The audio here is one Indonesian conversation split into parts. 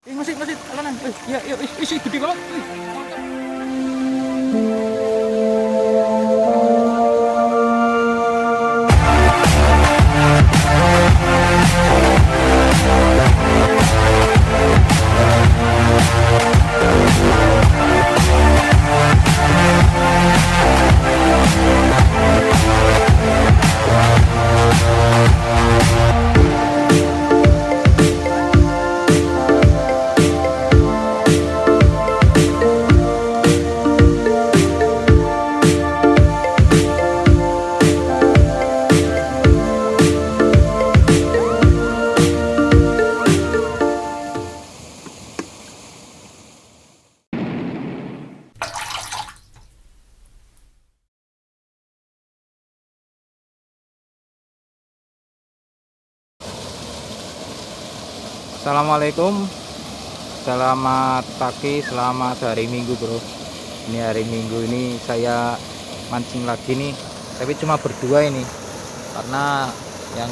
Masih alanan. Ya, yuk, isi gede banget. Mantap. Assalamualaikum, selamat pagi, selamat hari Minggu bro. Ini hari Minggu ini saya mancing lagi nih, tapi cuma berdua ini, karena yang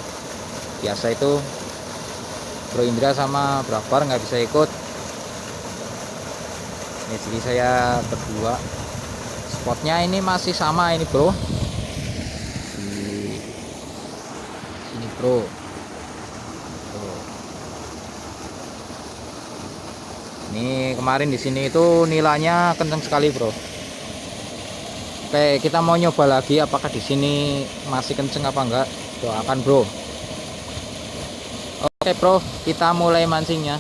biasa itu Bro Indra sama Bro Akbar nggak bisa ikut. Ini jadi saya berdua. Spotnya ini masih sama ini bro, di sini bro. Ini kemarin di sini itu nilainya kenceng sekali bro. Oke, kita mau nyoba lagi apakah di sini masih kenceng apa enggak. Doakan bro. Oke bro, kita mulai mancingnya.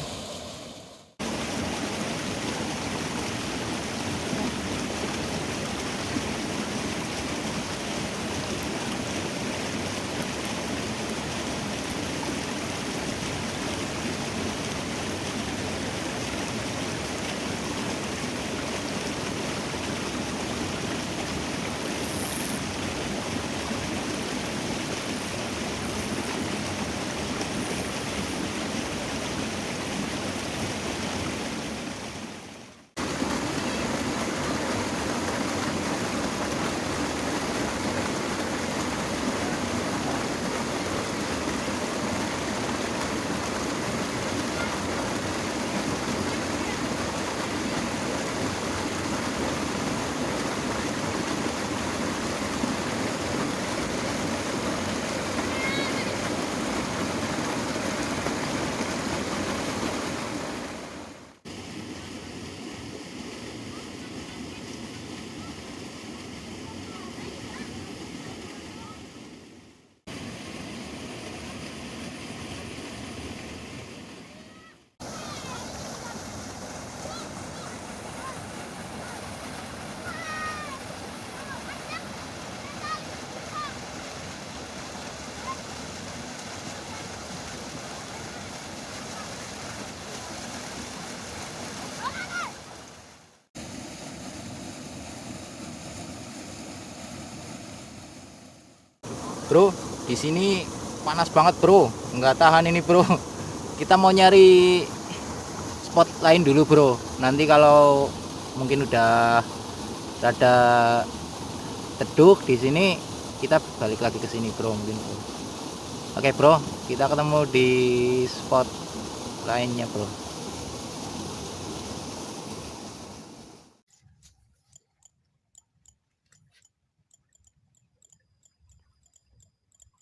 Bro, di sini panas banget bro, nggak tahan ini bro. Kita mau nyari spot lain dulu bro. Nanti kalau mungkin udah rada teduh di sini, kita balik lagi ke sini bro mungkin bro. Oke bro, kita ketemu di spot lainnya bro.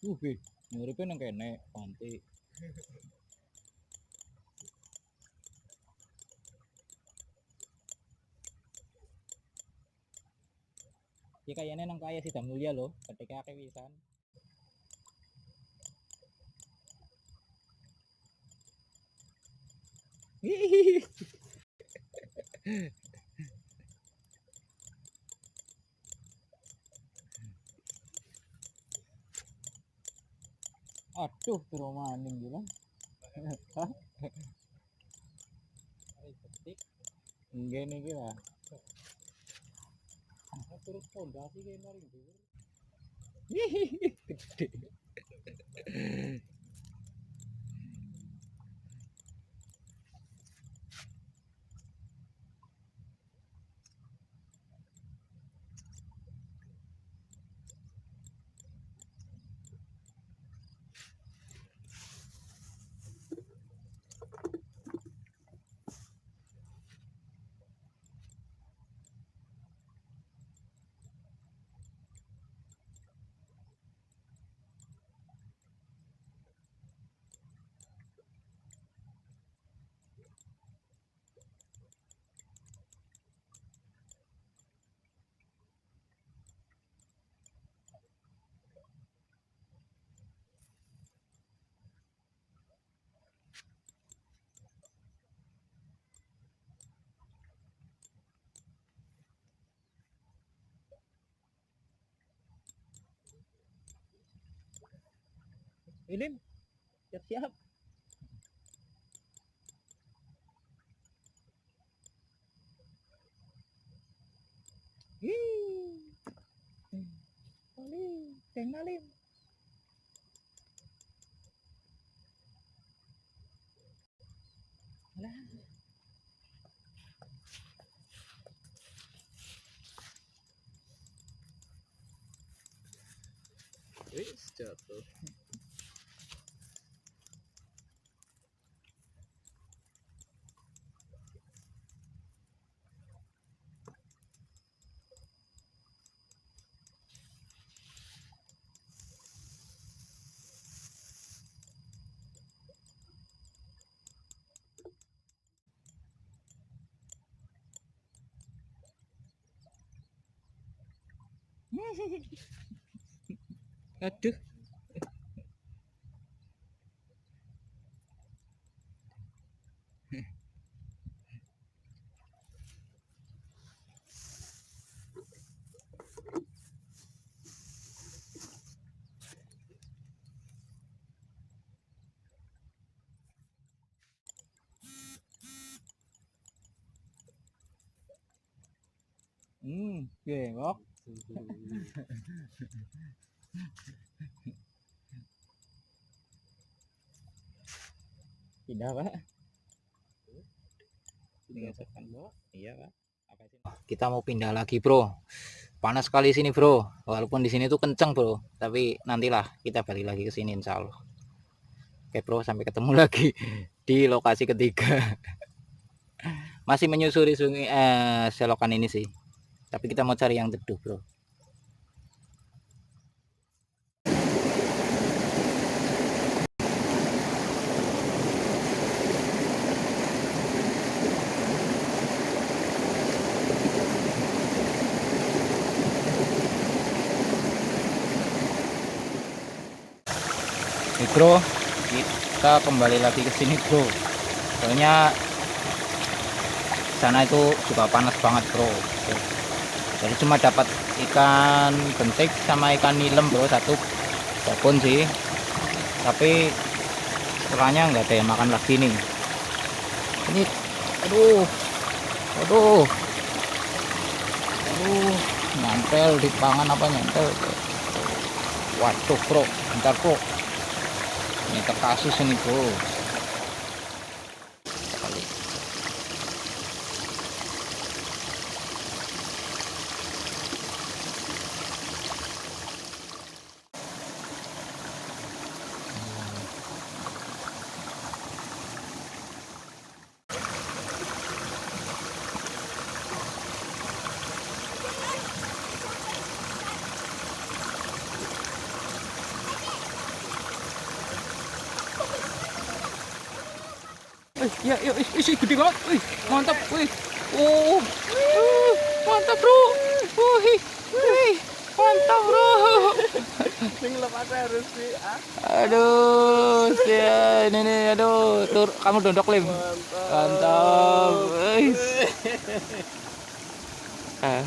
Be, nyuripe nang kene panti. Ya kayaknya nang kaya Sidang Mulia loh, ketika kewisan. Aduh, turun maning gila. Hah? Enggak nih gila. Turut fondasi kayak mari dhuwur. Gede. Ini siap-siap. Tinggalin. Wis jatuh. Aduh. Gengok. Pindah, Pak. Digeserkan, Bro. Iya, Pak. Kita mau pindah lagi, Bro. Panas sekali sini, Bro. Walaupun di sini tuh kenceng, Bro. Tapi nantilah kita balik lagi ke sini insya Allah. Oke, Bro, sampai ketemu lagi di lokasi ketiga. Masih menyusuri sungai selokan ini sih. Tapi kita mau cari yang teduh, Bro. Nih, Bro, kita kembali lagi ke sini, Bro. Soalnya sana itu juga panas banget, Bro. Jadi cuma dapat ikan bentik sama ikan nilem, Bro, satu babon sih. Tapi setelahnya nggak ada yang makan lagi nih. Ini aduh nyantel di pangan apa nyantel. Waduh, Bro, bentar, Bro. Ini terkasus ini, Bro. Sekali. Ya, gede banget. Mantap. Oh, mantap, Bro. Mantap, Bro. Sing lepas harus sih. Aduh, ya ini nih, aduh, tur kamu dondok, Lim. Mantap. Ah.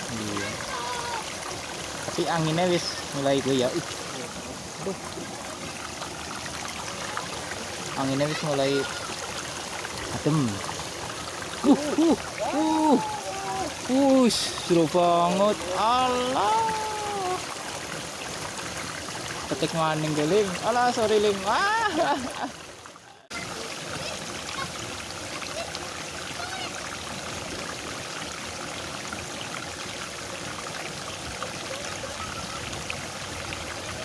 Iya. Tapi anginnya wis mulai goyah. Aduh. Anginnya wis mulai adem. Seru banget. Allah. Ketik maning geling. Alah, sorry, Lim.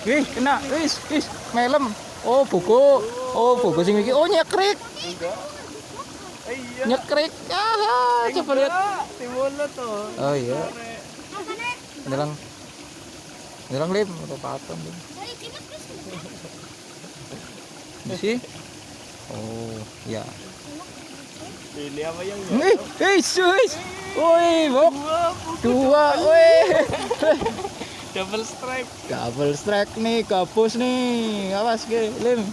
Kena. Melem. Oh, buku sing iki. Oh, nyekrik. Enggak. Iya. Nyekrik. Coba lihat. Timulo tuh. Oh iya. Nilang Lim, udah patung Lim. Di sini. Oh, ya. Ini apa yang Woi, Bok. Dua, woi. double stripe. Double strike nih, gabus nih. Awas ke, Lim.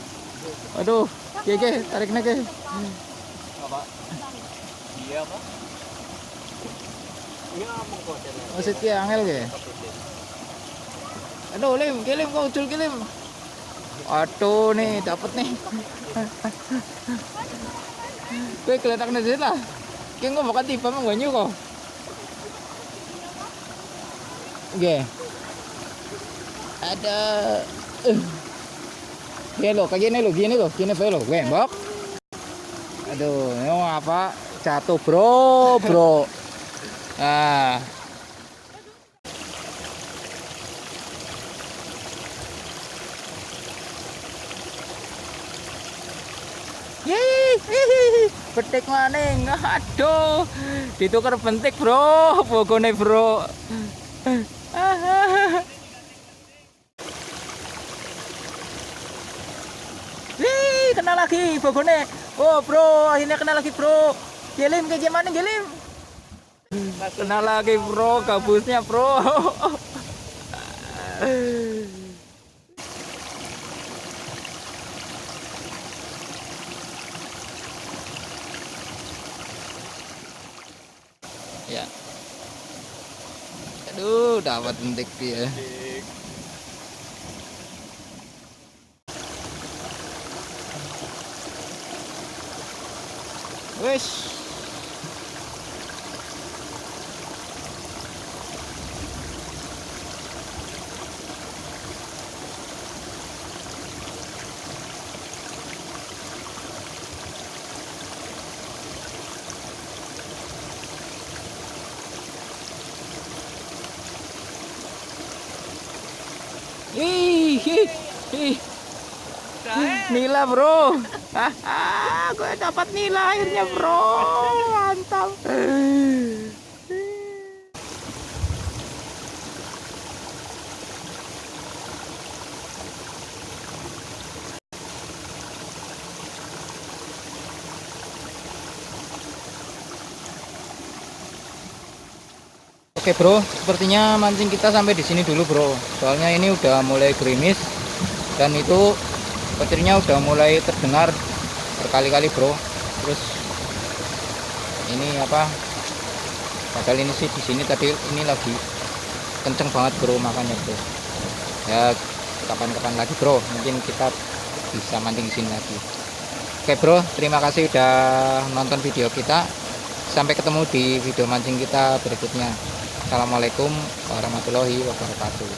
Aduh, tarik nih ke. Apa? Iya apa? Maksudnya angel ge. Aduh, Lim, kilim kau ucul kilim. Aduh nih, dapat nih. Gue keletak di sini lah. Kayaknya gue bakal tiba emang banyu kok. Oke. Ada. Gini lo, kayak gini lo, gini lo, gue bok. Aduh, ini apa? Jatuh bro. Ah. Petik maning, aduh, ditukar bentik bro, pokoknya bro. Wih, kena lagi pokoknya. Oh bro, akhirnya kena lagi bro. Gelim kayak gimana gelim? Kena lagi bro, gabusnya bro. Ya. Aduh, dapat bentik dia. Wes. Ih. Nila bro. Gue dapat nila akhirnya bro. Mantap. Oke bro, sepertinya mancing kita sampai di sini dulu bro. Soalnya ini udah mulai gerimis dan itu petirnya udah mulai terdengar berkali-kali bro. Terus ini apa? Padahal ini sih di sini tadi ini lagi kenceng banget bro, makanya bro. Ya kapan-kapan lagi bro, mungkin kita bisa mancing di sini lagi. Oke bro, terima kasih udah nonton video kita. Sampai ketemu di video mancing kita berikutnya. Assalamualaikum warahmatullahi wabarakatuh.